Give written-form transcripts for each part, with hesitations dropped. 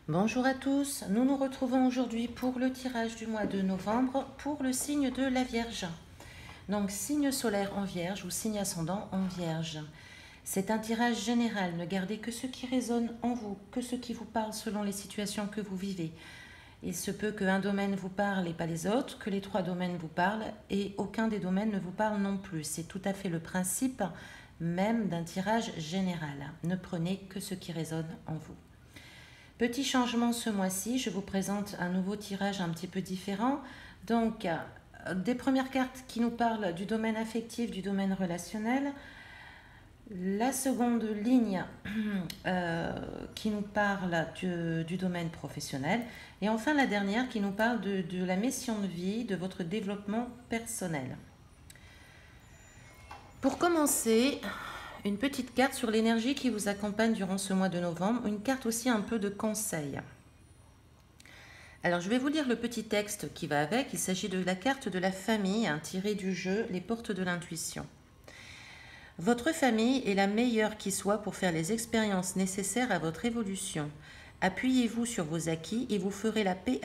Bonjour à tous, nous nous retrouvons aujourd'hui pour le tirage du mois de novembre pour le signe de la Vierge. Donc signe solaire en Vierge ou signe ascendant en Vierge. C'est un tirage général, ne gardez que ce qui résonne en vous, que ce qui vous parle selon les situations que vous vivez. Il se peut qu'un domaine vous parle et pas les autres, que les trois domaines vous parlent et aucun des domaines ne vous parle non plus. C'est tout à fait le principe même d'un tirage général. Ne prenez que ce qui résonne en vous. Petit changement ce mois-ci, je vous présente un nouveau tirage un petit peu différent. Donc, des premières cartes qui nous parlent du domaine affectif, du domaine relationnel. La seconde ligne qui nous parle du domaine professionnel. Et enfin la dernière qui nous parle de la mission de vie, de votre développement personnel. Pour commencer, une petite carte sur l'énergie qui vous accompagne durant ce mois de novembre, une carte aussi un peu de conseil. Alors je vais vous lire le petit texte qui va avec. Il s'agit de la carte de la famille, tirée du jeu Les portes de l'intuition. Votre famille est la meilleure qui soit pour faire les expériences nécessaires à votre évolution. Appuyez-vous sur vos acquis et vous ferez la paix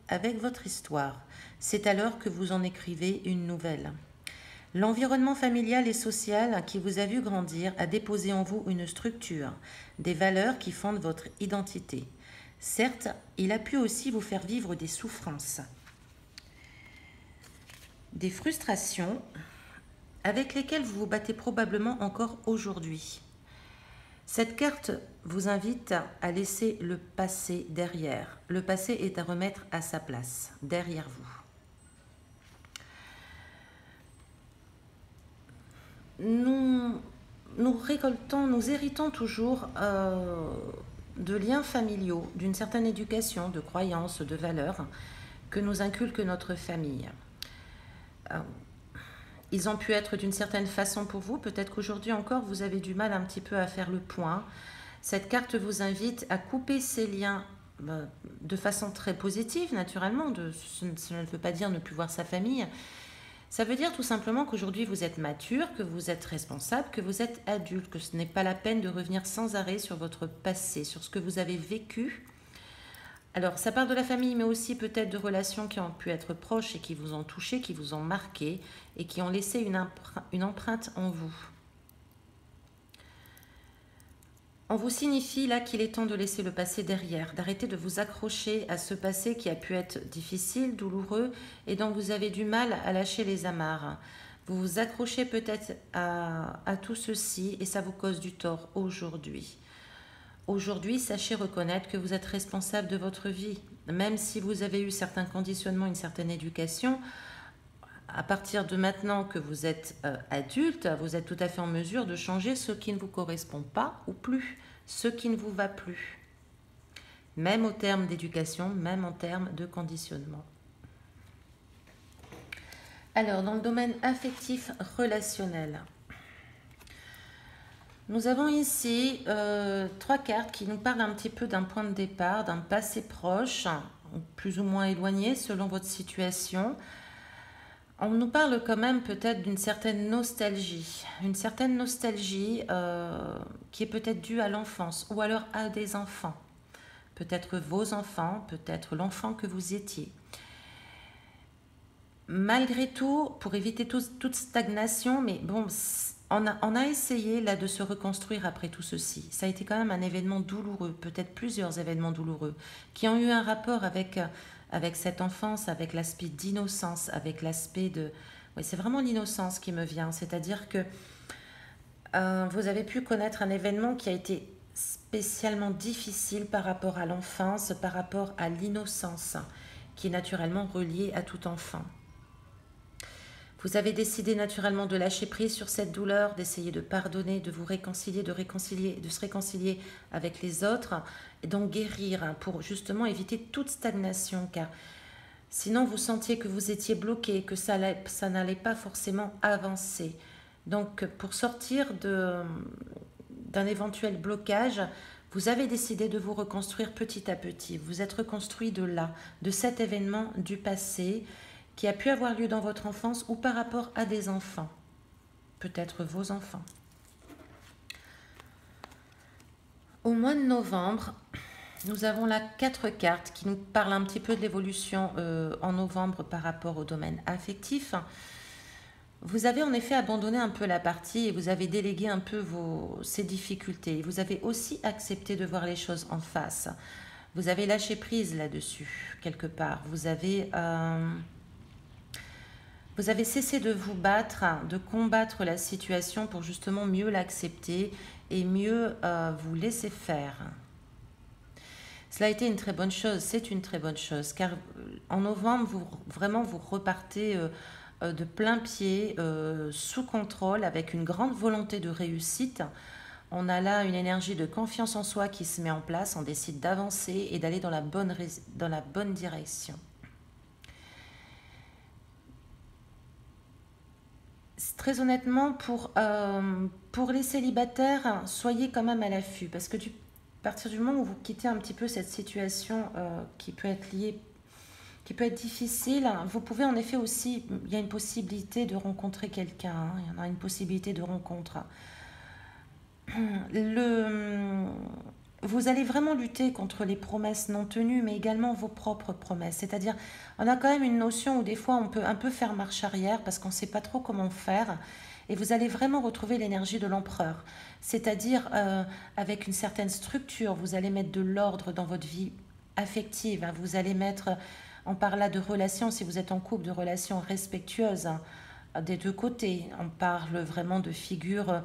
avec votre histoire. C'est alors que vous en écrivez une nouvelle. L'environnement familial et social qui vous a vu grandir a déposé en vous une structure, des valeurs qui fondent votre identité. Certes, il a pu aussi vous faire vivre des souffrances, des frustrations avec lesquelles vous vous battez probablement encore aujourd'hui. Cette carte vous invite à laisser le passé derrière. Le passé est à remettre à sa place, derrière vous. Nous récoltons, nous héritons toujours de liens familiaux, d'une certaine éducation, de croyances, de valeurs que nous inculque notre famille. Ils ont pu être d'une certaine façon pour vous, peut-être qu'aujourd'hui encore vous avez du mal un petit peu à faire le point. Cette carte vous invite à couper ces liens de façon très positive, naturellement. Cela ne veut pas dire ne plus voir sa famille. Ça veut dire tout simplement qu'aujourd'hui vous êtes mature, que vous êtes responsable, que vous êtes adulte, que ce n'est pas la peine de revenir sans arrêt sur votre passé, sur ce que vous avez vécu. Alors ça parle de la famille, mais aussi peut-être de relations qui ont pu être proches et qui vous ont touché, qui vous ont marqué et qui ont laissé une empreinte en vous. On vous signifie là qu'il est temps de laisser le passé derrière, d'arrêter de vous accrocher à ce passé qui a pu être difficile, douloureux et dont vous avez du mal à lâcher les amarres. Vous vous accrochez peut-être à tout ceci et ça vous cause du tort aujourd'hui. Aujourd'hui, sachez reconnaître que vous êtes responsable de votre vie. Même si vous avez eu certains conditionnements, une certaine éducation, à partir de maintenant que vous êtes adulte, vous êtes tout à fait en mesure de changer ce qui ne vous correspond pas ou plus, ce qui ne vous va plus. Même au terme d'éducation, même en termes de conditionnement. Alors, dans le domaine affectif relationnel, nous avons ici trois cartes qui nous parlent un petit peu d'un point de départ, d'un passé proche, plus ou moins éloigné selon votre situation. On nous parle quand même peut-être d'une certaine nostalgie, qui est peut-être due à l'enfance ou alors à des enfants. Peut-être vos enfants, peut-être l'enfant que vous étiez. Malgré tout, pour éviter toute stagnation, mais bon, on a essayé là de se reconstruire après tout ceci. Ça a été quand même un événement douloureux, peut-être plusieurs événements douloureux, qui ont eu un rapport avec cette enfance, avec l'aspect d'innocence, avec l'aspect de... Oui, c'est vraiment l'innocence qui me vient, c'est-à-dire que vous avez pu connaître un événement qui a été spécialement difficile par rapport à l'enfance, par rapport à l'innocence, qui est naturellement reliée à tout enfant. Vous avez décidé naturellement de lâcher prise sur cette douleur, d'essayer de pardonner, de vous réconcilier, de se réconcilier avec les autres, et donc guérir pour justement éviter toute stagnation, car sinon vous sentiez que vous étiez bloqué, que ça n'allait pas forcément avancer. Donc pour sortir d'un éventuel blocage, vous avez décidé de vous reconstruire petit à petit. Vous êtes reconstruit de là, de cet événement du passé, qui a pu avoir lieu dans votre enfance ou par rapport à des enfants, peut-être vos enfants. Au mois de novembre, Nous avons là 4 cartes qui nous parlent un petit peu de l'évolution en novembre par rapport au domaine affectif. Vous avez en effet abandonné un peu la partie et vous avez délégué un peu ces difficultés. Vous avez aussi accepté de voir les choses en face. Vous avez lâché prise là-dessus, quelque part. Vous avez cessé de vous battre, de combattre la situation pour justement mieux l'accepter et mieux vous laisser faire. Cela a été une très bonne chose, c'est une très bonne chose, car en novembre, vous repartez de plein pied, sous contrôle, avec une grande volonté de réussite. On a là une énergie de confiance en soi qui se met en place, on décide d'avancer et d'aller dans la bonne direction. Très honnêtement, pour les célibataires, soyez quand même à l'affût, parce que à partir du moment où vous quittez un petit peu cette situation qui peut être liée, qui peut être difficile, vous pouvez en effet aussi, il y a une possibilité de rencontrer quelqu'un, hein, il y en a une possibilité de rencontre. Vous allez vraiment lutter contre les promesses non tenues, mais également vos propres promesses. C'est-à-dire, on a quand même une notion où des fois on peut un peu faire marche arrière parce qu'on ne sait pas trop comment faire. Et vous allez vraiment retrouver l'énergie de l'empereur. C'est-à-dire, avec une certaine structure, vous allez mettre de l'ordre dans votre vie affective. Hein. Vous allez mettre, on parle là de relations, si vous êtes en couple, de relations respectueuses, hein, des deux côtés. On parle vraiment de figures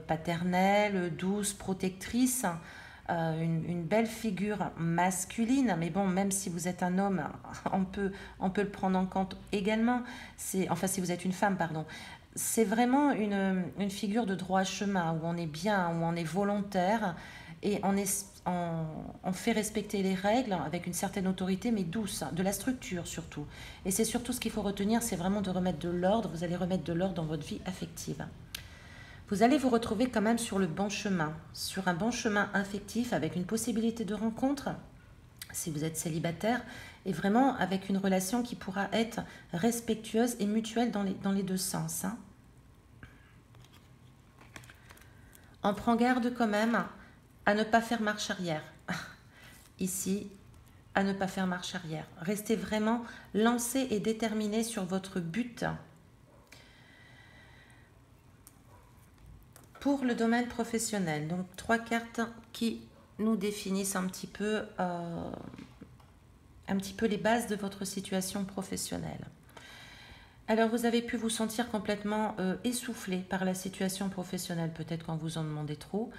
paternelles, douces, protectrices. Une belle figure masculine, mais bon, même si vous êtes un homme, on peut le prendre en compte également. Enfin, si vous êtes une femme, pardon. C'est vraiment une figure de droit chemin, où on est bien, où on est volontaire, et on fait respecter les règles avec une certaine autorité, mais douce, de la structure surtout. Et c'est surtout ce qu'il faut retenir, c'est vraiment de remettre de l'ordre, vous allez remettre de l'ordre dans votre vie affective. Vous allez vous retrouver quand même sur le bon chemin, sur un bon chemin affectif avec une possibilité de rencontre, si vous êtes célibataire, et vraiment avec une relation qui pourra être respectueuse et mutuelle dans les deux sens. Hein. On prend garde quand même à ne pas faire marche arrière. Ici, à ne pas faire marche arrière. Restez vraiment lancé et déterminé sur votre but. Pour le domaine professionnel, donc 3 cartes qui nous définissent un petit peu les bases de votre situation professionnelle. Alors, vous avez pu vous sentir complètement essoufflé par la situation professionnelle, peut-être quand vous en demandez trop.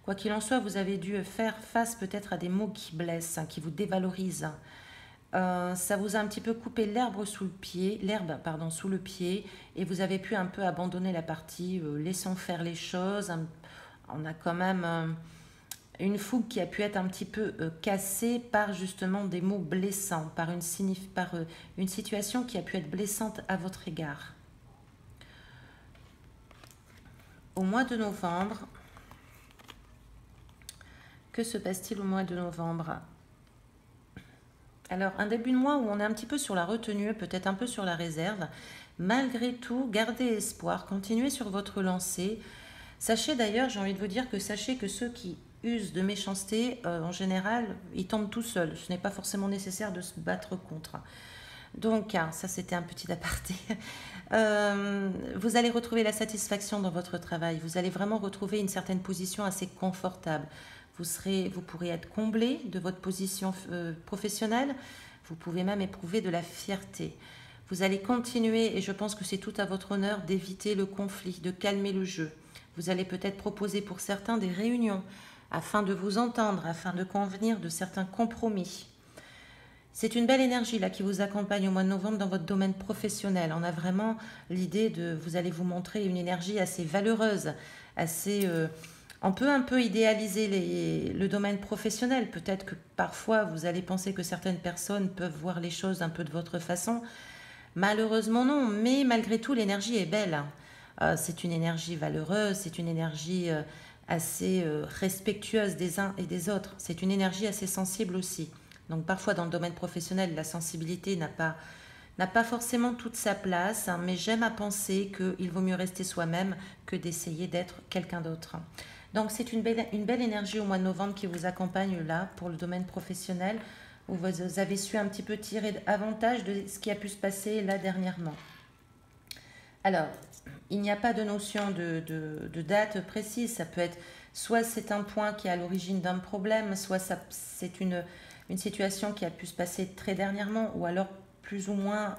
Quoi qu'il en soit, vous avez dû faire face peut-être à des mots qui blessent, hein, qui vous dévalorisent. Ça vous a un petit peu coupé l'herbe sous le pied, et vous avez pu un peu abandonner la partie laissons faire les choses. On a quand même une fougue qui a pu être un petit peu cassée par justement des mots blessants, par une situation qui a pu être blessante à votre égard. Au mois de novembre, que se passe-t-il au mois de novembre ? Alors, un début de mois où on est un petit peu sur la retenue, peut-être un peu sur la réserve. Malgré tout, gardez espoir, continuez sur votre lancée. Sachez d'ailleurs, j'ai envie de vous dire sachez que ceux qui usent de méchanceté, en général, ils tombent tout seuls. Ce n'est pas forcément nécessaire de se battre contre. Donc, ça c'était un petit aparté. Vous allez retrouver la satisfaction dans votre travail. Vous allez vraiment retrouver une certaine position assez confortable. Vous pourrez être comblé de votre position professionnelle. Vous pouvez même éprouver de la fierté. Vous allez continuer, et je pense que c'est tout à votre honneur, d'éviter le conflit, de calmer le jeu. Vous allez peut-être proposer pour certains des réunions afin de vous entendre, afin de convenir de certains compromis. C'est une belle énergie là qui vous accompagne au mois de novembre dans votre domaine professionnel. On a vraiment l'idée vous allez vous montrer une énergie assez valeureuse, assez... on peut un peu idéaliser le domaine professionnel. Peut-être que parfois vous allez penser que certaines personnes peuvent voir les choses un peu de votre façon. Malheureusement non, mais malgré tout l'énergie est belle. C'est une énergie valeureuse, c'est une énergie assez respectueuse des uns et des autres. C'est une énergie assez sensible aussi. Donc parfois dans le domaine professionnel, la sensibilité n'a pas forcément toute sa place, hein, mais j'aime à penser qu'il vaut mieux rester soi-même que d'essayer d'être quelqu'un d'autre. Donc c'est une belle énergie au mois de novembre qui vous accompagne là pour le domaine professionnel, où vous avez su un petit peu tirer avantage de ce qui a pu se passer là dernièrement. Alors, il n'y a pas de notion de date précise. Ça peut être soit c'est un point qui est à l'origine d'un problème, soit c'est une situation qui a pu se passer très dernièrement, ou alors plus ou moins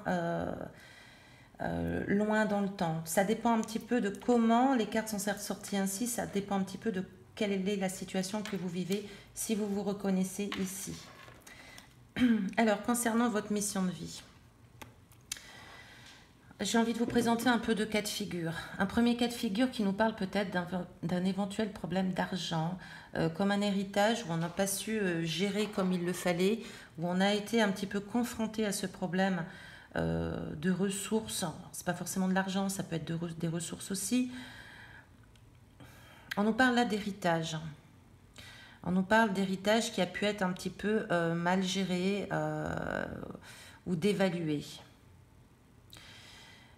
loin dans le temps. Ça dépend un petit peu de comment les cartes sont sorties ainsi, ça dépend un petit peu de quelle est la situation que vous vivez, si vous vous reconnaissez ici. Alors, concernant votre mission de vie, j'ai envie de vous présenter un peu de cas de figure. Un premier cas de figure qui nous parle peut-être d'un éventuel problème d'argent, comme un héritage où on n'a pas su gérer comme il le fallait, où on a été un petit peu confronté à ce problème de ressources. C'est pas forcément de l'argent, ça peut être des ressources aussi. On nous parle là d'héritage. On nous parle d'héritage qui a pu être un petit peu mal géré ou dévalué.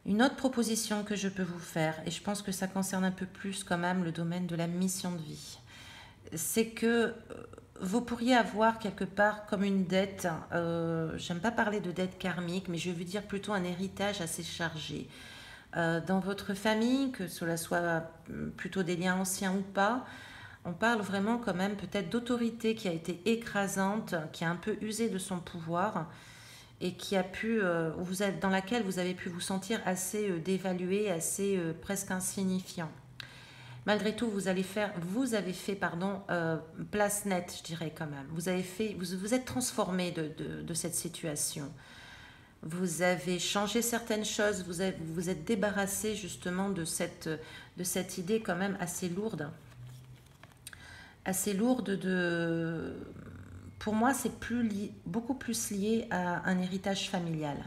Une autre proposition que je peux vous faire, et je pense que ça concerne un peu plus quand même le domaine de la mission de vie, c'est que vous pourriez avoir quelque part comme une dette, j'aime pas parler de dette karmique, mais je veux dire plutôt un héritage assez chargé. Dans votre famille, que cela soit plutôt des liens anciens ou pas, on parle vraiment quand même peut-être d'autorité qui a été écrasante, qui a un peu usé de son pouvoir et qui a pu, dans laquelle vous avez pu vous sentir assez dévalué, assez presque insignifiant. Malgré tout, vous avez fait place nette, je dirais quand même. Vous êtes transformé de cette situation. Vous avez changé certaines choses, vous êtes débarrassé justement de cette idée quand même assez lourde. Assez lourde de... Pour moi, c'est beaucoup plus lié à un héritage familial.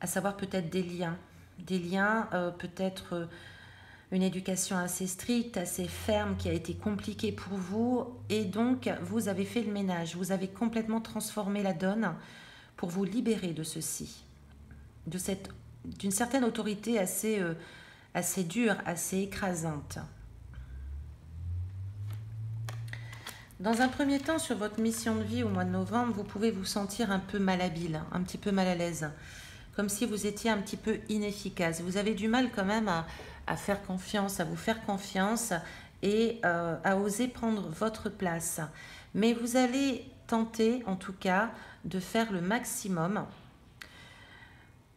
À savoir peut-être des liens. Des liens, peut-être une éducation assez stricte, assez ferme, qui a été compliquée pour vous. Et donc, vous avez fait le ménage. Vous avez complètement transformé la donne pour vous libérer de ceci. D'une certaine autorité assez dure, assez écrasante. Dans un premier temps, sur votre mission de vie au mois de novembre, vous pouvez vous sentir un peu malhabile, un petit peu mal à l'aise, comme si vous étiez un petit peu inefficace. Vous avez du mal quand même à faire confiance, à vous faire confiance et à oser prendre votre place. Mais vous allez tenter, en tout cas, de faire le maximum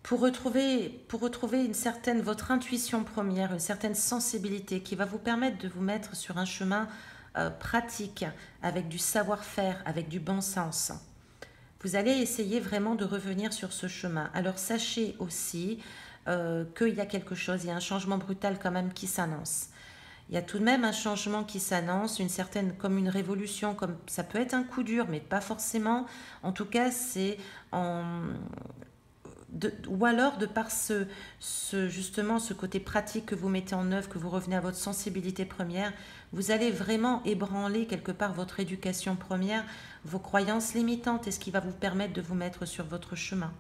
pour retrouver votre intuition première, une certaine sensibilité qui va vous permettre de vous mettre sur un chemin pratique, avec du savoir-faire, avec du bon sens. Vous allez essayer vraiment de revenir sur ce chemin. Alors sachez aussi qu'il y a quelque chose, il y a un changement brutal quand même qui s'annonce. Il y a tout de même un changement qui s'annonce, comme une révolution, comme ça peut être un coup dur, mais pas forcément. En tout cas, c'est ou alors de par justement ce côté pratique que vous mettez en œuvre, que vous revenez à votre sensibilité première, vous allez vraiment ébranler quelque part votre éducation première, vos croyances limitantes, et ce qui va vous permettre de vous mettre sur votre chemin.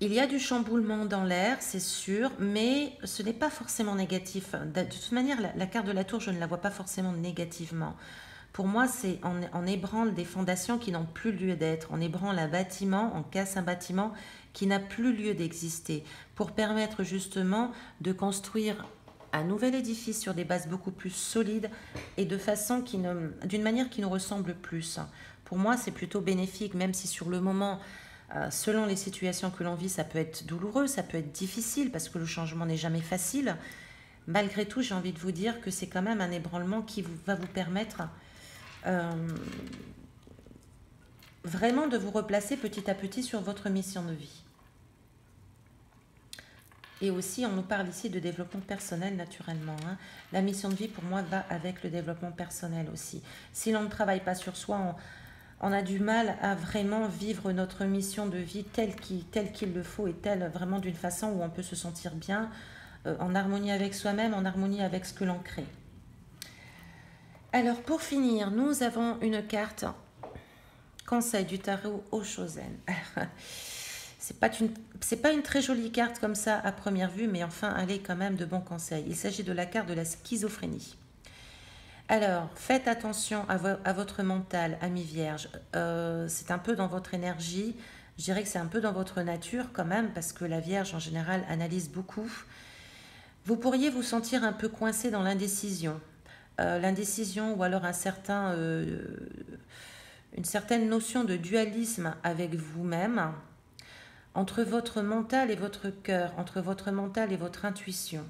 Il y a du chamboulement dans l'air, c'est sûr, mais ce n'est pas forcément négatif. De toute manière, la carte de la tour, je ne la vois pas forcément négativement. Pour moi, c'est on ébranle des fondations qui n'ont plus lieu d'être. On ébranle un bâtiment, on casse un bâtiment qui n'a plus lieu d'exister, pour permettre justement de construire un nouvel édifice sur des bases beaucoup plus solides et d'une manière qui nous ressemble plus. Pour moi, c'est plutôt bénéfique, même si sur le moment, selon les situations que l'on vit, ça peut être douloureux, ça peut être difficile, parce que le changement n'est jamais facile. Malgré tout, j'ai envie de vous dire que c'est quand même un ébranlement qui va vous permettre vraiment de vous replacer petit à petit sur votre mission de vie. Et aussi, on nous parle ici de développement personnel naturellement. La mission de vie, pour moi, va avec le développement personnel aussi. Si l'on ne travaille pas sur soi, on a du mal à vraiment vivre notre mission de vie telle qu'il le faut, et vraiment d'une façon où on peut se sentir bien, en harmonie avec soi-même, en harmonie avec ce que l'on crée. Alors, pour finir, nous avons une carte conseil du tarot Oshozen. C'est pas une très jolie carte comme ça à première vue, mais enfin, elle est quand même de bons conseils. Il s'agit de la carte de la schizophrénie. Alors, faites attention à votre mental, ami Vierge. C'est un peu dans votre énergie. Je dirais que c'est un peu dans votre nature quand même, parce que la Vierge en général analyse beaucoup. Vous pourriez vous sentir un peu coincé dans l'indécision. L'indécision ou alors une certaine notion de dualisme avec vous-même, entre votre mental et votre cœur, entre votre mental et votre intuition.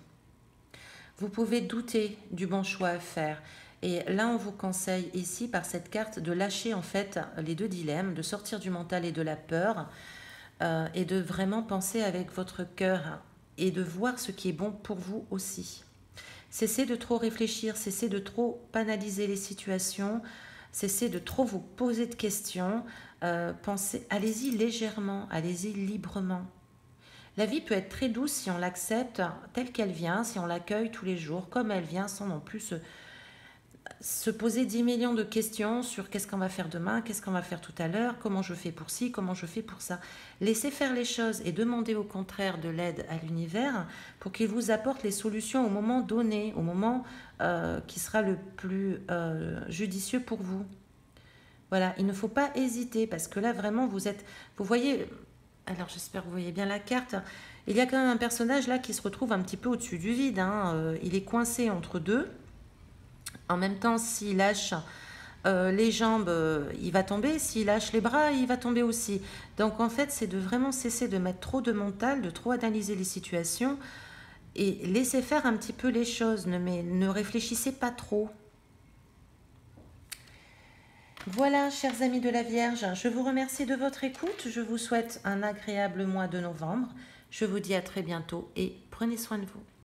Vous pouvez douter du bon choix à faire. Et là, on vous conseille ici, par cette carte, de lâcher en fait les deux dilemmes, de sortir du mental et de la peur, et de vraiment penser avec votre cœur et de voir ce qui est bon pour vous aussi. Cessez de trop réfléchir, cessez de trop banaliser les situations, cessez de trop vous poser de questions. Pensez, allez-y légèrement, allez-y librement. La vie peut être très douce si on l'accepte telle qu'elle vient, si on l'accueille tous les jours comme elle vient, sans non plus se poser 10 millions de questions sur qu'est-ce qu'on va faire demain, qu'est-ce qu'on va faire tout à l'heure, comment je fais pour ci, comment je fais pour ça. Laissez faire les choses et demandez au contraire de l'aide à l'univers pour qu'il vous apporte les solutions au moment donné, au moment qui sera le plus judicieux pour vous. Voilà, il ne faut pas hésiter parce que là vraiment vous voyez, alors j'espère que vous voyez bien la carte. Il y a quand même un personnage là qui se retrouve un petit peu au-dessus du vide, hein. Il est coincé entre deux. En même temps, s'il lâche les jambes, il va tomber. S'il lâche les bras, il va tomber aussi. Donc en fait, c'est de vraiment cesser de mettre trop de mental, de trop analyser les situations et laisser faire un petit peu les choses. Ne réfléchissez pas trop. Voilà, chers amis de la Vierge, je vous remercie de votre écoute. Je vous souhaite un agréable mois de novembre. Je vous dis à très bientôt et prenez soin de vous.